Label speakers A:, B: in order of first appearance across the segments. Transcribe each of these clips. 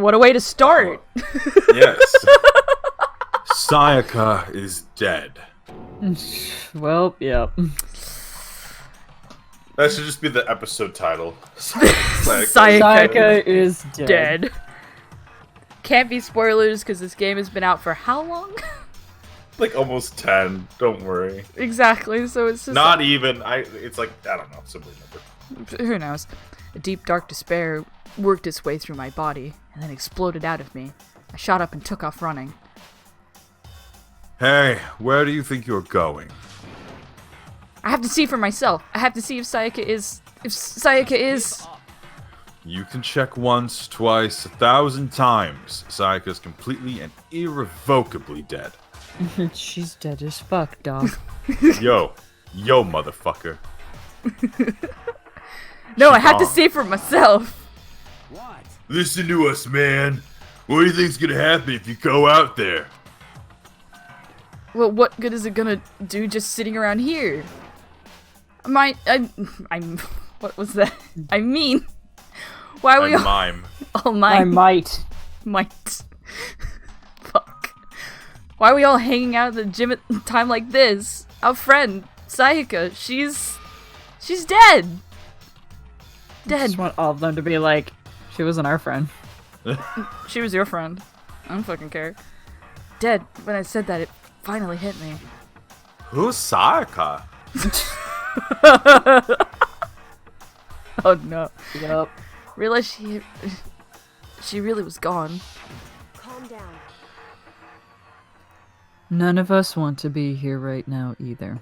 A: What a way to start.
B: Yes. Sayaka is dead.
A: Well, yeah.
B: That should just be the episode title.
A: Sayaka is dead. Can't be spoilers because this game has been out for how long?
B: Like almost 10. Don't worry.
A: Exactly. So it's just
B: not even. It's like I don't know. Simply number.
A: Who knows? A deep, dark despair worked its way through my body and then exploded out of me. I shot up and took off running.
B: Hey, where do you think you're going?
A: I have to see for myself. I have to see if Sayaka is.
B: You can check once, twice, 1,000 times. Sayaka's completely and irrevocably dead.
A: She's dead as fuck, dog.
B: Yo, motherfucker.
A: No, I have to see for myself.
C: What?
B: Listen to us, man. What do you think's gonna happen if you go out there?
A: Well, what good is it gonna do just sitting around here? What was that? I mean, why are we all...
B: Mime.
A: Oh, mime.
D: Might.
A: Fuck. Why are we all hanging out at the gym at a time like this? Our friend, Sayaka, she's dead.
D: I just want all of them to be like, she wasn't our friend.
A: She was your friend. I don't fucking care. Dead. When I said that, it finally hit me.
B: Who's Sayaka?
A: Oh no.
D: Yup.
A: Realized she really was gone.
E: Calm down.
D: None of us want to be here right now either.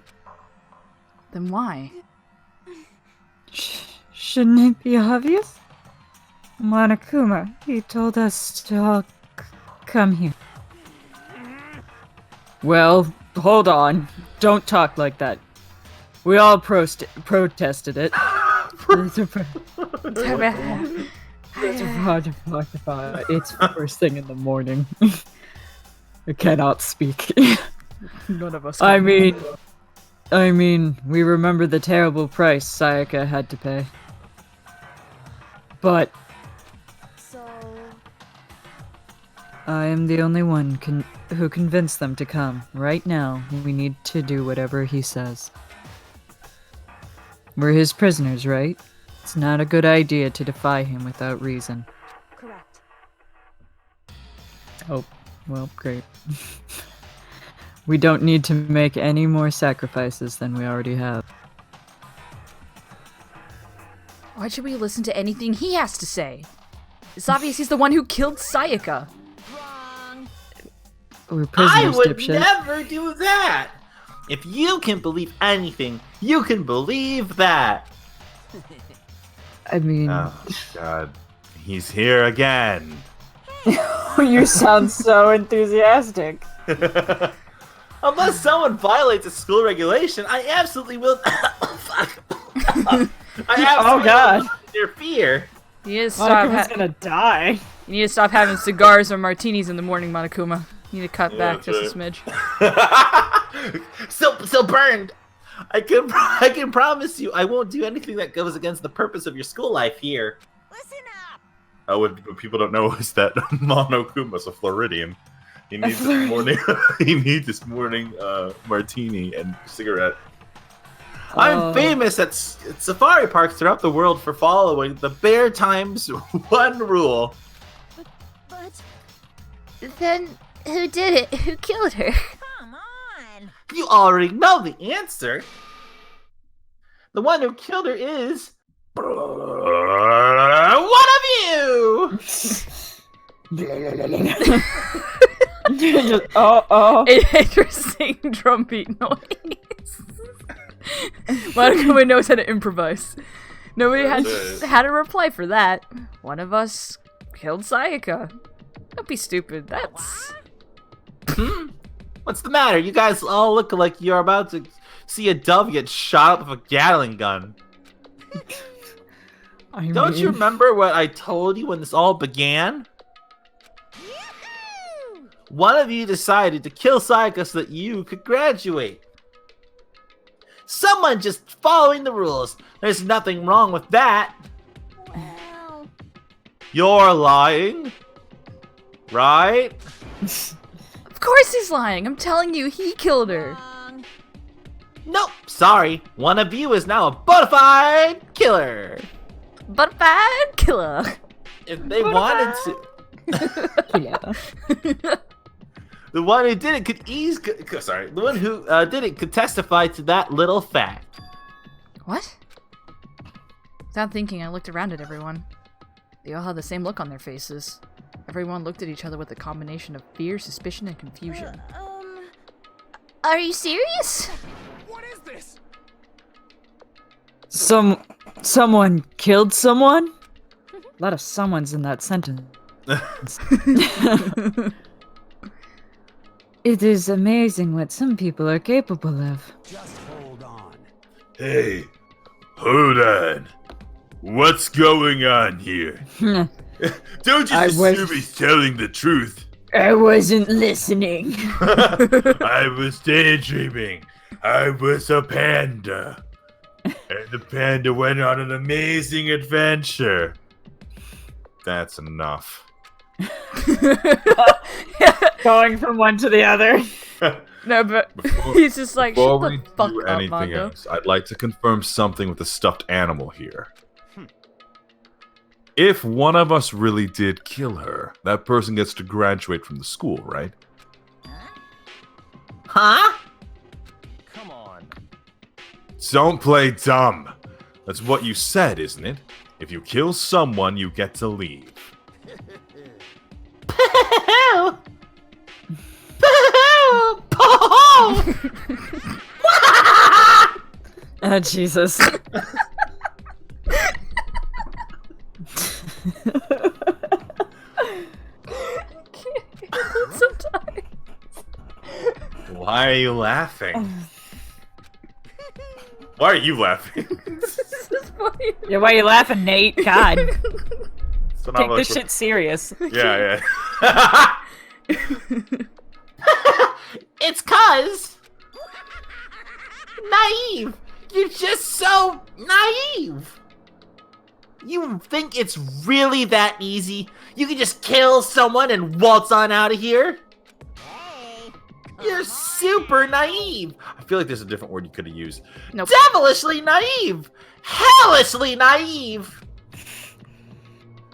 A: Then why?
D: Shouldn't it be obvious? Monokuma, he told us to all come here. Well, hold on. Don't talk like that. We all protested it. It's first thing in the morning. I cannot speak.
A: None of us.
D: I mean, we remember the terrible price Sayaka had to pay. But
E: So,
D: I am the only one who convinced them to come. Right now, we need to do whatever he says. We're his prisoners, right? It's not a good idea to defy him without reason.
E: correct.
D: Oh, well, great. We don't need to make any more sacrifices than we already have.
A: Why should we listen to anything he has to say? It's obvious he's the one who killed Sayaka.
E: Wrong.
D: We're prisoners,
C: I would
D: dipshit.
C: never do that! If you can believe anything, you can believe that!
D: I mean,
B: Oh, God. He's here again.
D: you sound so enthusiastic.
C: Unless someone violates a school regulation, I absolutely will. Fuck. I absolutely
D: God.
C: will interfere.
A: You need to stop.
D: Monokuma's gonna die.
A: You need to stop having cigars or martinis in the morning, Monokuma. You need to cut back just a smidge.
C: So burned. I can promise you, I won't do anything that goes against the purpose of your school life here.
E: Listen up.
B: What people don't know is that Monokuma's a Floridian. He needs this morning. He needs this morning martini and cigarette.
C: I'm famous at safari parks throughout the world for following the bear times one rule.
E: But
A: Then who did it? Who killed her?
E: come on.
C: You already know the answer. The one who killed her is one of you.
D: Oh.
A: An interesting drum beat noise. Monokuma knows how to improvise. Nobody had a reply for that. One of us killed Sayaka. Don't be stupid. That's...
C: What's the matter? You guys all look like you're about to see a dove get shot up with a Gatling gun. Don't you remember what I told you when this all began?
E: Yoo-hoo!
C: One of you decided to kill Sayaka so that you could graduate. Someone just following the rules. There's nothing wrong with that.
E: Well,
C: You're lying. right?
A: Of course he's lying. I'm telling you, he killed her.
E: Wrong.
C: Nope, sorry. One of you is now a bona fide killer.
A: But bad killer.
C: If they wanted to,
D: Yeah.
C: the one who did it could the one who did it could testify to that little fact.
A: What? Without thinking, I looked around at everyone. They all had the same look on their faces. Everyone looked at each other with a combination of fear, suspicion, and confusion. Are you serious?
F: What is this?
D: Someone killed someone? A lot of someones in that sentence. It is amazing what some people are capable of.
F: Just hold on.
B: Hey, hold on. What's going on here? Don't just assume he's telling the truth.
D: I wasn't listening.
B: I was daydreaming. I was a panda. And the panda went on an amazing adventure. That's enough.
D: Going from one to the other.
A: No, but
B: Before-
A: he's just like,
B: Before
A: shut
B: we
A: the fuck
B: do
A: up,
B: anything
A: Mondo.
B: else, I'd like to confirm something with the stuffed animal here. If one of us really did kill her, that person gets to graduate from the school, right?
C: Huh?
F: Come on.
B: Don't play dumb. That's what you said, isn't it? If you kill someone, you get to leave.
C: Pooh!
D: Oh, Jesus.
A: Sometimes.
B: Why are you laughing? Why are you laughing?
A: This is funny.
D: Yeah, why are you laughing, Nate? God.
B: So now
D: Take
B: I'm
D: this
B: like,
D: shit serious.
B: Yeah.
C: It's cuz naive. You're just so naive. You think it's really that easy? You can just kill someone and waltz on out of here?
E: Hey.
C: You're super naive. I feel like there's a different word you could have used.
A: Nope.
C: Devilishly naive. Hellishly naive.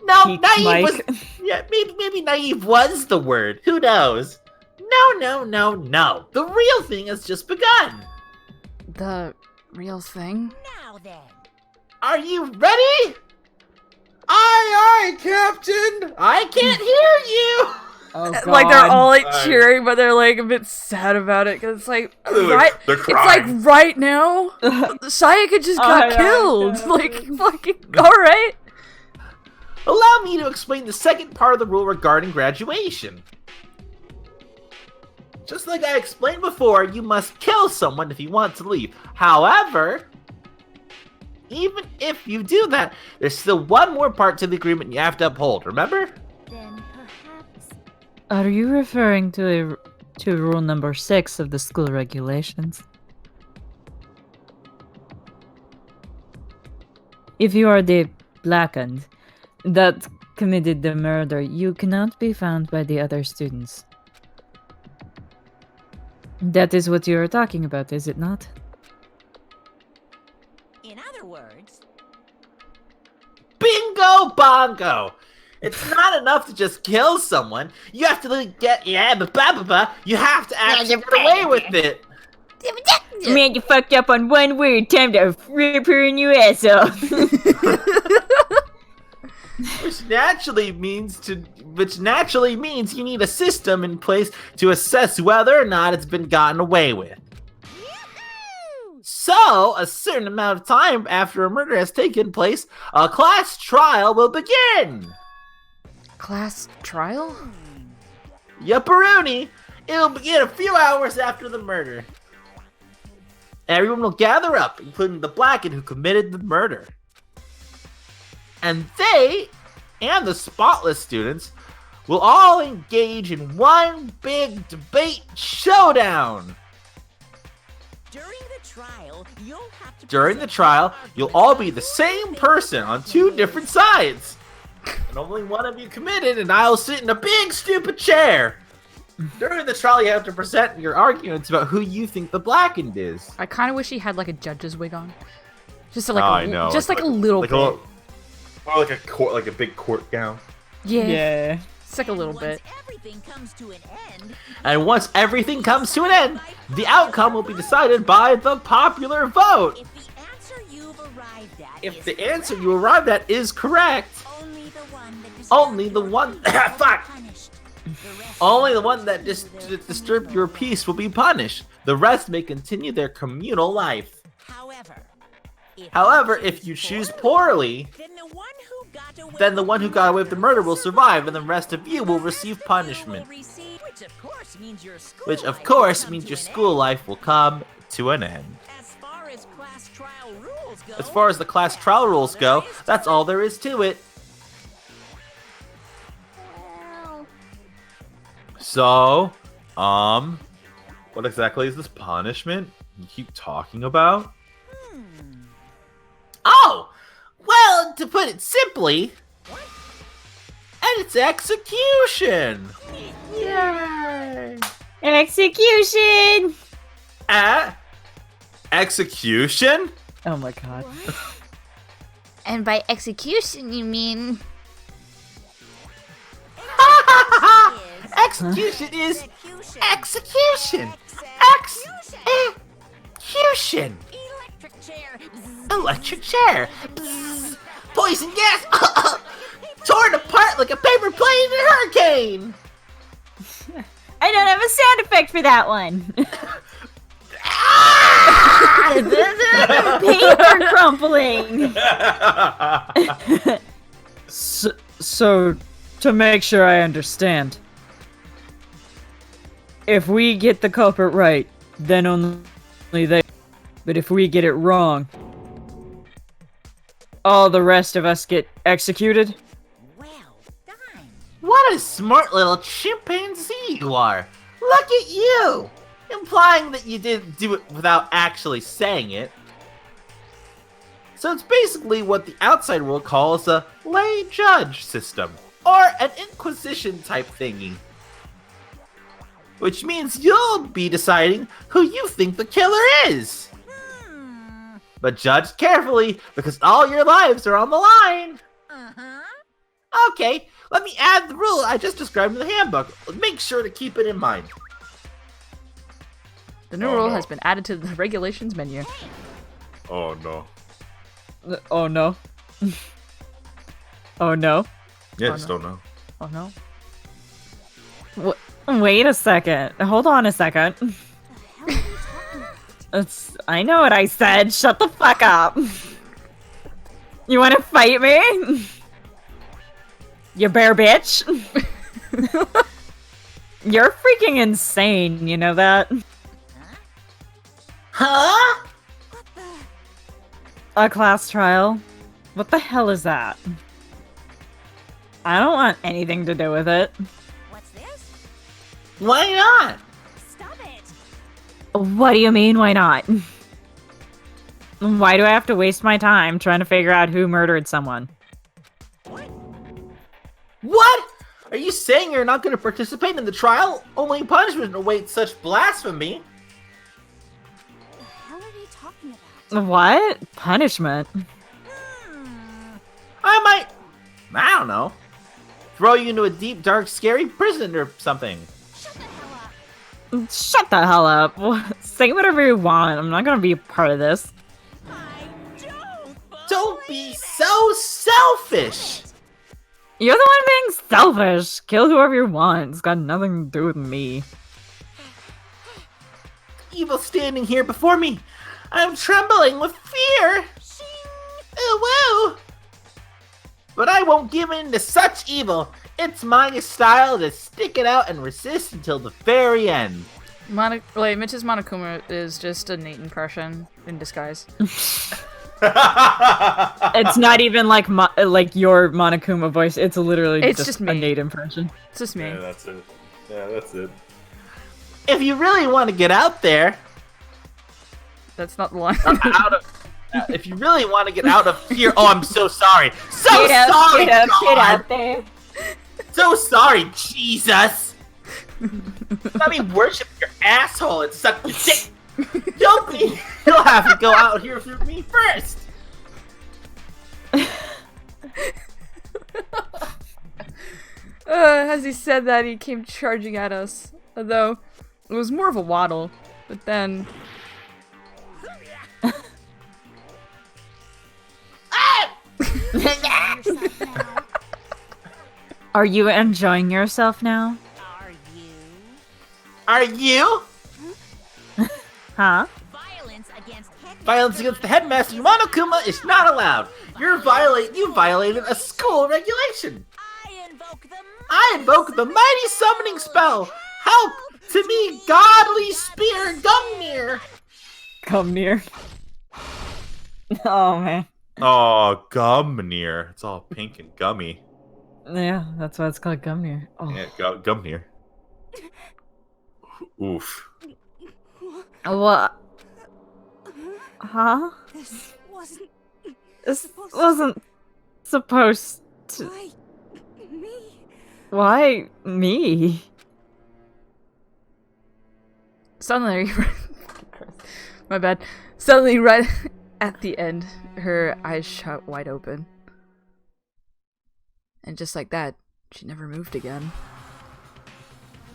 C: No,
D: Peak
C: naive
D: Mike.
C: was. Yeah, maybe naive was the word. Who knows? No. The real thing has just begun.
A: The real thing?
E: Now then.
C: Are you ready? Aye, Captain. I can't hear you.
D: Oh, God.
A: Like they're all like
B: Fine.
A: cheering, but they're like a bit sad about it because it's like
B: They're
A: It's like
B: crying.
A: right now, Sayaka just got
D: yeah,
A: killed.
D: yeah.
A: Like fucking all right.
C: Allow me to explain the second part of the rule regarding graduation. Just like I explained before, you must kill someone if you want to leave. However, even if you do that, there's still one more part to the agreement you have to uphold, remember?
E: Then perhaps.
D: Are you referring to rule number 6 of the school regulations? If you are the blackened that committed the murder, you cannot be found by the other students. That is what you are talking about, is it not?
E: In other words.
C: Bingo bongo! It's not enough to just kill someone. You have to you have to actually get away with it.
D: Man, you fucked up on one word. Time to rip her in your ass off.
C: Which naturally means you need a system in place to assess whether or not it's been gotten away with.
E: Yahoo!
C: So, a certain amount of time after a murder has taken place, a class trial will begin.
A: Class trial?
C: Yupperoonie! It'll begin a few hours after the murder. Everyone will gather up, including the blackened who committed the murder. And they, and the spotless students, will all engage in one big debate showdown.
E: During the trial, you'll have to.
C: During the
E: present
C: trial,
E: your
C: you'll
E: arguments
C: all
E: on
C: be the
E: who
C: same
E: thinks
C: person on two
E: you
C: different sides. And only one of you committed, and I'll sit in a big stupid chair. During the trial, you have to present your arguments about who you think the blackened is.
A: I kind of wish he had like a judge's wig on. Just
B: Oh,
A: like
B: I know.
A: just like a little bit.
B: Or like a court, like a big court gown.
A: Yeah. It's like a little bit.
E: Everything comes to an end.
C: And once everything comes to an end, the outcome will be decided by the popular vote.
E: If the answer you've arrived at
C: If
E: is
C: the answer you arrived at is correct,
E: only the one that deserves
C: only the
E: your
C: one
E: peace will be
C: fuck.
E: punished. The rest
C: Only the
E: will
C: one that disturbed your peace will be punished. The rest may continue their communal life. However, if you choose poorly,
E: then
C: the one who got away with the murder will survive, and the rest of you will receive punishment.
E: which of course means your school
C: Which, of
E: life
C: course,
E: will
C: means
E: come
C: your
E: to an
C: school
E: end.
C: life will come to an end.
E: As far as class trial rules go,
C: As far as the class trial rules go, that's all there is to it. So, what exactly is this punishment you keep talking about? Oh! Well, to put it simply, and it's execution! Yay!
D: Execution!
C: Execution?
D: Oh my god.
A: And by execution, you mean
C: Execution is execution! Execution!
E: electric chair.
C: Electric chair! Bzzz. Poison gas! Torn apart like a paper plane in a hurricane!
D: I don't have a sound effect for that one. Paper crumpling. So, to make sure I understand, if we get the culprit right, then only they. But if we get it wrong, all the rest of us get executed?
E: Well done.
C: What a smart little chimpanzee you are! Look at you! Implying that you didn't do it without actually saying it. So it's basically what the outside world calls a lay judge system, or an inquisition type thingy. Which means you'll be deciding who you think the killer is. But judge carefully, because all your lives are on the line. Okay, let me add the rule I just described in the handbook. Make sure to keep it in mind.
A: the new rule has been added to the regulations menu.
B: Oh no.
D: Oh no. Oh no.
B: Yeah,
A: Oh,
B: just
A: no.
B: don't know.
A: Oh no.
D: Wait a second. Hold on a second. I know what I said. Shut the fuck up. You want to fight me? You bear bitch. You're freaking insane, you know that?
C: Huh?
D: A class trial? What the hell is that? I don't want anything to do with it.
E: What's this?
C: Why not?
E: Stop it.
D: What do you mean, why not? Why do I have to waste my time trying to figure out who murdered someone?
C: What? Are you saying you're not going to participate in the trial? Only punishment awaits such blasphemy.
E: The hell are they talking about?
D: What? Punishment?
C: I don't know, throw you into a deep, dark, scary prison or something.
E: Shut the hell up.
D: Shut the hell up. Say whatever you want. I'm not gonna be a part of this.
E: I don't.
C: Don't be so selfish.
D: You're the one being selfish. Kill whoever you want. It's got nothing to do with me.
C: Evil standing here before me. I'm trembling with fear. Ooh, woo. But I won't give in to such evil. It's my style to stick it out and resist until the very end.
A: Mitch's Monokuma is just a Nate impression in disguise.
D: It's not even like your Monokuma voice. It's literally
A: It's
D: just
A: just
D: a
A: me.
D: Nate impression.
A: It's just me.
B: Yeah, that's it. Yeah, that's it.
C: If you really want to get out there,
A: That's not the line.
C: If you really want to get out of here, oh, I'm so sorry. So
D: Get
C: sorry,
D: out,
C: God.
D: get out there.
C: So sorry, Jesus. Let me worship your asshole and suck your dick. You'll have to go out here with me first.
A: As he said that, he came charging at us. Although, it was more of a waddle. But then...
D: Are you enjoying yourself now?
E: Are you?
C: Are you?
D: Huh?
E: Violence against headmaster.
C: Violence against the headmaster Monokuma is not allowed. You violated a school regulation. I invoke the mighty summoning spell. Help to me, godly spear Gumnir.
D: Come near. Oh man.
B: Oh, Gumnir. It's all pink and gummy.
D: Yeah, that's why it's called Gumnir. Oh.
B: Yeah, Gumnir. Oof.
D: What? Huh?
E: This wasn't
D: This wasn't supposed to.
E: why me.
D: Why me?
A: Suddenly, my bad. Suddenly, right at the end, her eyes shut wide open. And just like that, she never moved again.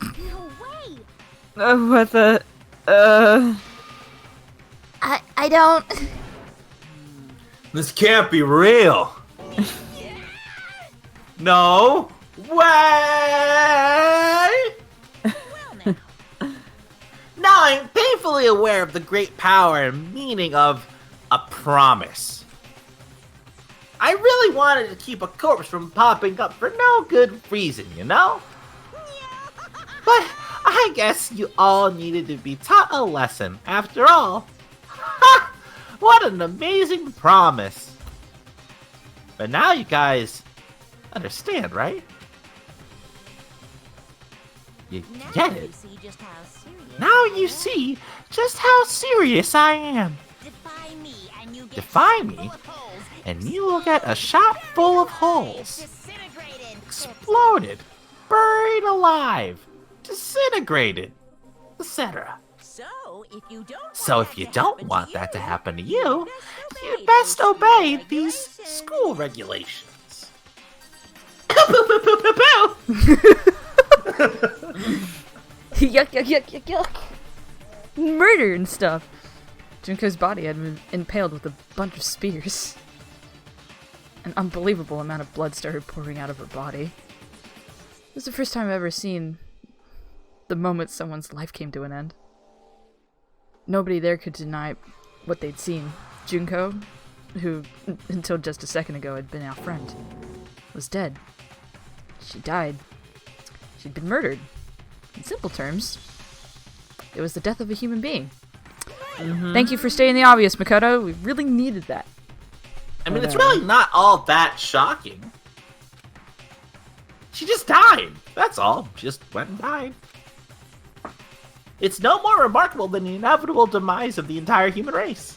E: No way.
D: What the?
A: I don't...
B: This can't be real.
C: No way.
E: Well now.
C: Now I'm painfully aware of the great power and meaning of a promise. I really wanted to keep a corpse from popping up for no good reason, you know? But I guess you all needed to be taught a lesson after all. Ha! What an amazing promise. But now you guys understand, right? You get it.
E: See just how serious
C: Now you see just how serious I am.
E: Defy me and you get
C: Defy
E: shot
C: me?
E: full of holes.
C: And you will get a shot full of holes.
E: Disintegrated.
C: Exploded. Buried alive. Disintegrated. Etc.
E: So if you don't want that to happen to you,
C: You'd best obey these school regulations.
A: Yuck, yuck, yuck, yuck, yuck. Murder and stuff. Junko's body had been impaled with a bunch of spears. An unbelievable amount of blood started pouring out of her body. It was the first time I've ever seen the moment someone's life came to an end. Nobody there could deny what they'd seen. Junko, who until just a second ago had been our friend, was dead. She died. She'd been murdered. In simple terms, it was the death of a human being. Thank you for stating the obvious, Makoto. We really needed that.
C: I mean, it's really not all that shocking. She just died. That's all. Just went and died. It's no more remarkable than the inevitable demise of the entire human race.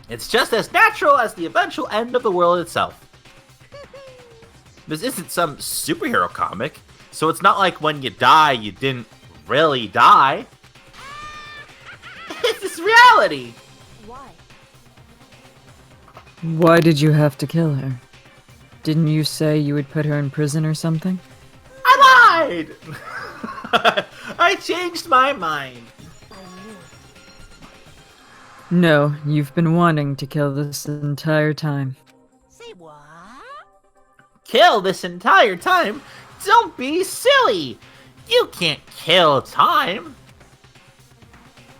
C: It's just as natural as the eventual end of the world itself. This isn't some superhero comic, so it's not like when you die, you didn't really die. It's reality.
E: Why?
D: Why did you have to kill her? Didn't you say you would put her in prison or something?
C: I lied! I changed my mind.
D: No, you've been wanting to kill this entire time.
E: Say what?
C: Kill this entire time? Don't be silly! You can't kill time!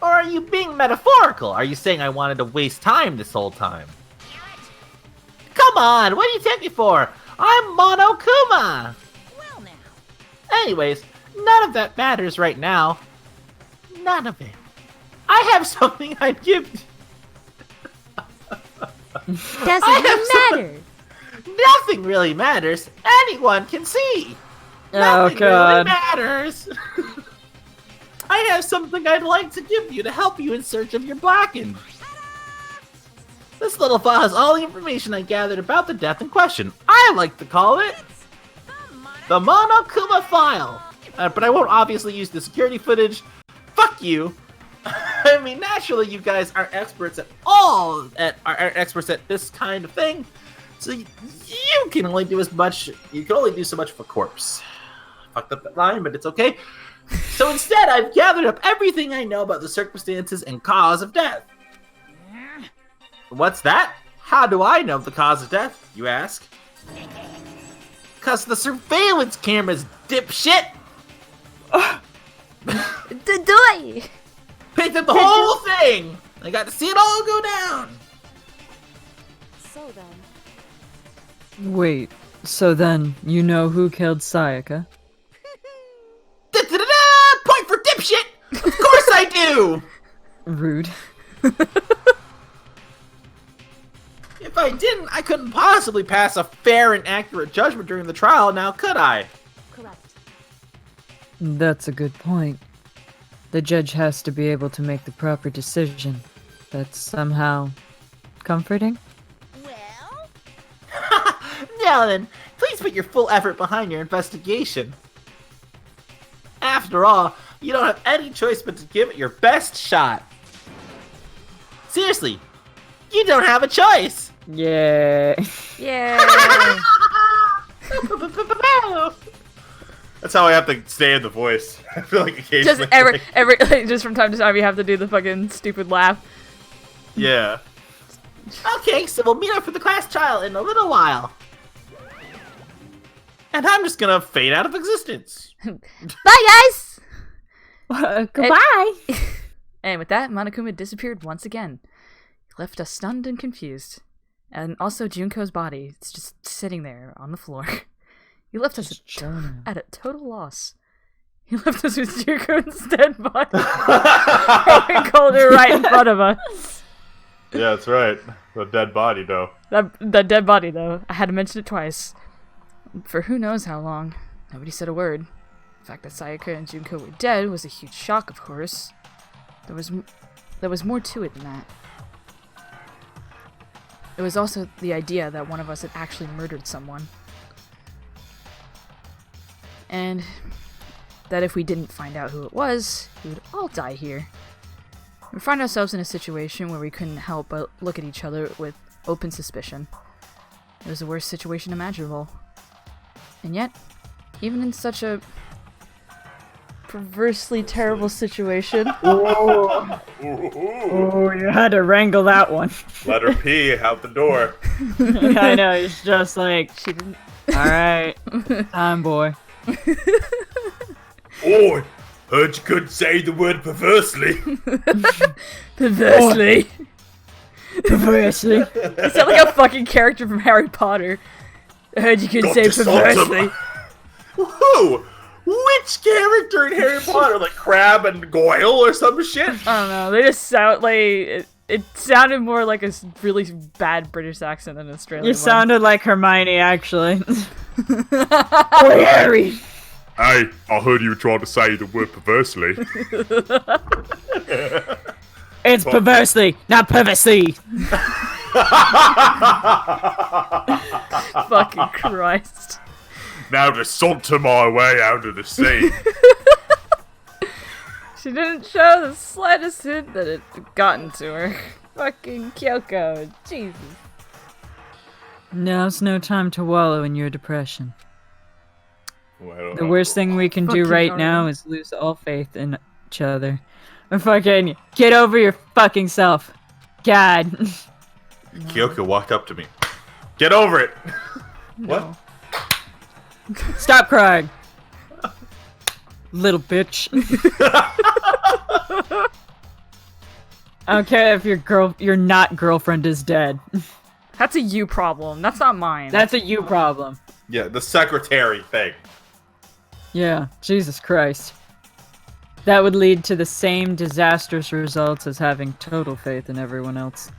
C: Or are you being metaphorical? Are you saying I wanted to waste time this whole time? Come on, what do you take me for? I'm Monokuma!
E: Well now.
C: Anyways, none of that matters right now. None of it. I have something I'd give you.
A: Doesn't matter.
C: Nothing really matters. Anyone can see.
D: Oh
C: Nothing
D: god.
C: really matters. I have something I'd like to give you to help you in search of your blackened. This little file has all the information I gathered about the death in question. I like to call it the Monokuma file. But I won't obviously use the security footage. Fuck you. I mean, naturally, you guys aren't experts aren't experts at this kind of thing. So you can only do as much. You can only do so much for corpse. Fucked up that line, but it's okay. So instead, I've gathered up everything I know about the circumstances and cause of death. What's that? How do I know the cause of death, you ask? Cause the surveillance cameras, dipshit!
A: Doy!
C: Picked up the whole thing! I got to see it all go down!
E: So then,
D: Wait, so then you know who killed Sayaka?
C: Da-da-da-da! Point for dipshit! Of course I do!
D: Rude.
C: If I didn't, I couldn't possibly pass a fair and accurate judgment during the trial, now could I?
E: correct.
D: That's a good point. The judge has to be able to make the proper decision. That's somehow comforting?
E: Well,
C: Now then, please put your full effort behind your investigation. After all, you don't have any choice but to give it your best shot. Seriously, you don't have a choice!
D: Yeah.
A: Yeah.
B: That's how I have to stay in the voice. I feel like occasionally.
A: Just from time to time, you have to do the fucking stupid laugh.
B: Yeah.
C: Okay, so we'll meet up for the class trial in a little while. And I'm just gonna fade out of existence.
A: Bye, guys!
D: Goodbye.
A: And with that, Monokuma disappeared once again. He left us stunned and confused. And also Junko's body. It's just sitting there on the floor. He left us at a total loss. He left us with Junko's dead body. Rolling colder right in front of us.
B: Yeah, that's right. The dead body, though.
A: That dead body, though. I had to mention it twice. For who knows how long. Nobody said a word. The fact that Sayaka and Junko were dead was a huge shock, of course. There was more to it than that. It was also the idea that one of us had actually murdered someone. And that if we didn't find out who it was, we would all die here. We find ourselves in a situation where we couldn't help but look at each other with open suspicion. It was the worst situation imaginable. And yet, even in such a perversely terrible situation...
D: Oh, you had to wrangle that one.
B: Let her pee out the door.
D: I know, it's just like,
A: She didn't...
D: alright, time boy.
B: Oh, heard you couldn't say the word perversely.
A: Perversely.
D: Perversely.
A: You sound like a fucking character from Harry Potter. I heard you could say
B: Dr. Saltum.
A: perversely.
B: Who? Which character in Harry Potter? Like Crab and Goyle or some shit?
A: I don't know. They just sound like it sounded more like a really bad British accent than an Australian
D: You
A: one.
D: sounded like Hermione, actually. Oh, Harry!
B: Hey, I heard you were trying to say the word perversely.
D: It's perversely, not perversely.
A: Fucking Christ.
B: Now to saunter my way out of the sea.
A: She didn't show the slightest hint that it had gotten to her. Fucking Kyoko. Jesus.
D: Now's no time to wallow in your depression.
B: Well, I don't
D: The
B: know.
D: worst thing we can do
A: Fucking
D: right
A: darling.
D: now is lose all faith in each other. Or fucking get over your fucking self. God.
B: Kyoko walked up to me. Get over it. What?
D: Stop crying. Little bitch. I don't care if your not girlfriend is dead.
A: That's a you problem. That's not mine.
D: That's a you problem.
B: Yeah, the secretary thing.
D: Yeah, Jesus Christ. That would lead to the same disastrous results as having total faith in everyone else.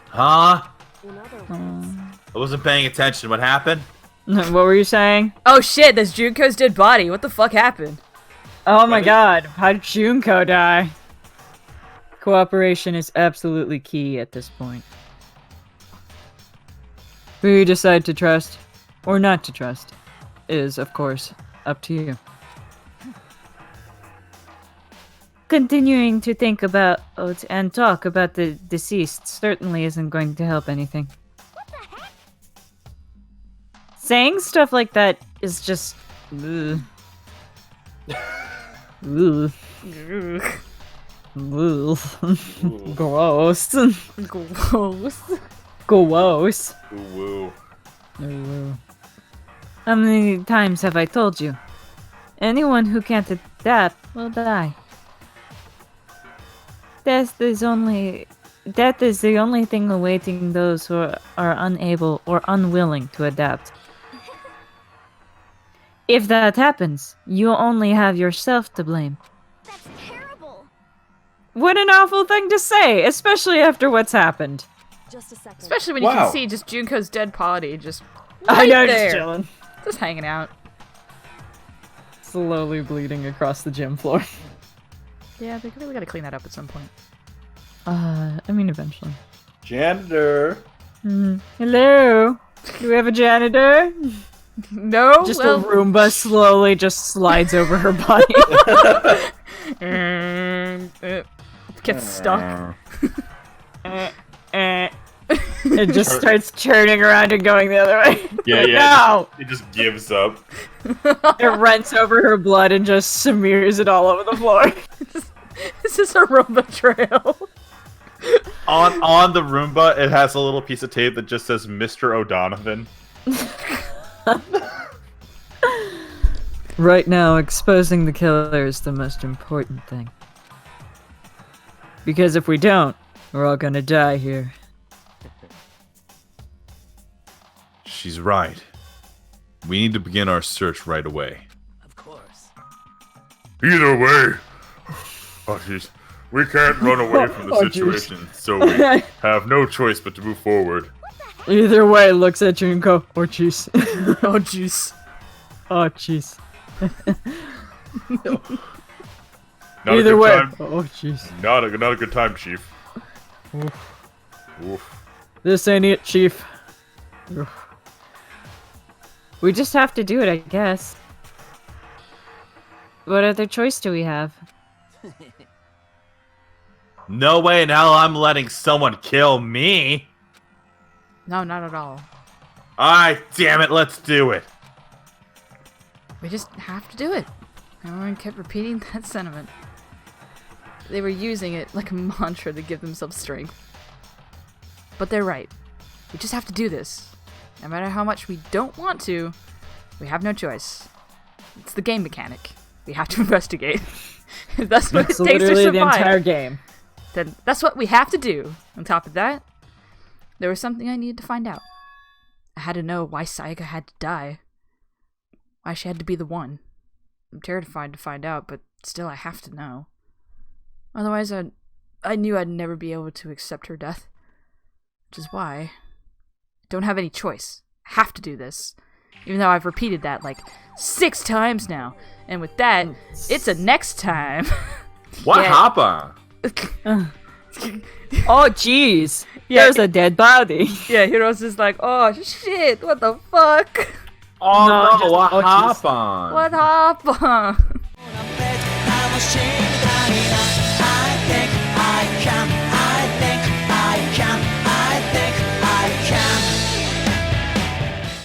C: Huh?
E: In other words,
C: I wasn't paying attention. What happened?
D: What were you saying?
A: Oh shit, that's Junko's dead body. What the fuck happened?
D: Oh my god, how did Junko die? Cooperation is absolutely key at this point. Who you decide to trust or not to trust is, of course, up to you. Continuing to think about and talk about the deceased certainly isn't going to help anything. Saying stuff like that is just... Ugh. Ugh. Ugh. Gross.
A: Gross.
D: Gross.
B: Woo.
D: How many times have I told you? Anyone who can't adapt will die. Death is the only thing awaiting those who are unable or unwilling to adapt. If that happens, you only have yourself to blame.
E: That's terrible.
D: What an awful thing to say, especially after what's happened.
E: Just a second.
A: Especially when you can see just Junko's dead body just
D: I
A: right
D: know,
A: there.
D: just chilling.
A: Just hanging out.
D: Slowly bleeding across the gym floor.
A: Yeah, they really gotta clean that up at some point.
D: I mean, eventually.
B: Janitor.
D: Hello? Do we have a janitor?
A: No,
D: Just
A: well,
D: a Roomba slowly just slides over her body.
A: gets stuck.
D: It just starts turning around and going the other way.
B: Yeah,
D: Like,
B: yeah.
D: No!
B: It just gives up.
D: It rents over her blood and just smears it all over the floor.
A: This is a Roomba trail.
B: On the Roomba, it has a little piece of tape that just says Mr. O'Donovan.
D: Right now, exposing the killer is the most important thing. Because if we don't, we're all gonna die here.
B: She's right. We need to begin our search right away.
F: Of course.
B: Either way, oh jeez, we can't run away from the
D: Oh, jeez.
B: situation, so we have no choice but to move forward.
D: Either way, looks at you and go, oh jeez.
A: Oh jeez.
D: Oh jeez.
B: Not
D: Either
B: a good
D: way.
B: time.
D: Oh jeez.
B: Not a good time, Chief. Oof.
D: This ain't it, Chief. Oof. We just have to do it, I guess. What other choice do we have?
B: No way in hell I'm letting someone kill me.
A: No, not at all.
B: Alright, damn it, let's do it.
A: We just have to do it. Everyone kept repeating that sentiment. They were using it like a mantra to give themselves strength. But they're right. We just have to do this. No matter how much we don't want to, we have no choice. It's the game mechanic. We have to investigate. If that's what
D: It's
A: it takes to
D: literally
A: survive,
D: the entire game.
A: then that's what we have to do. On top of that, there was something I needed to find out. I had to know why Sayaka had to die. Why she had to be the one. I'm terrified to find out, but still I have to know. Otherwise, I knew I'd never be able to accept her death. Which is why I don't have any choice. I have to do this. Even though I've repeated that like 6 times now. And with that, it's a next time.
B: What
A: Yeah.
B: happened?
D: Oh jeez.
A: Yeah.
D: There's a dead body.
A: Yeah, Hiro's just like, oh shit, what the fuck?
B: Oh
D: No,
B: no,
D: just-
B: what
D: oh, jeez.
B: happened?
A: What happened?
F: I'm ashamed.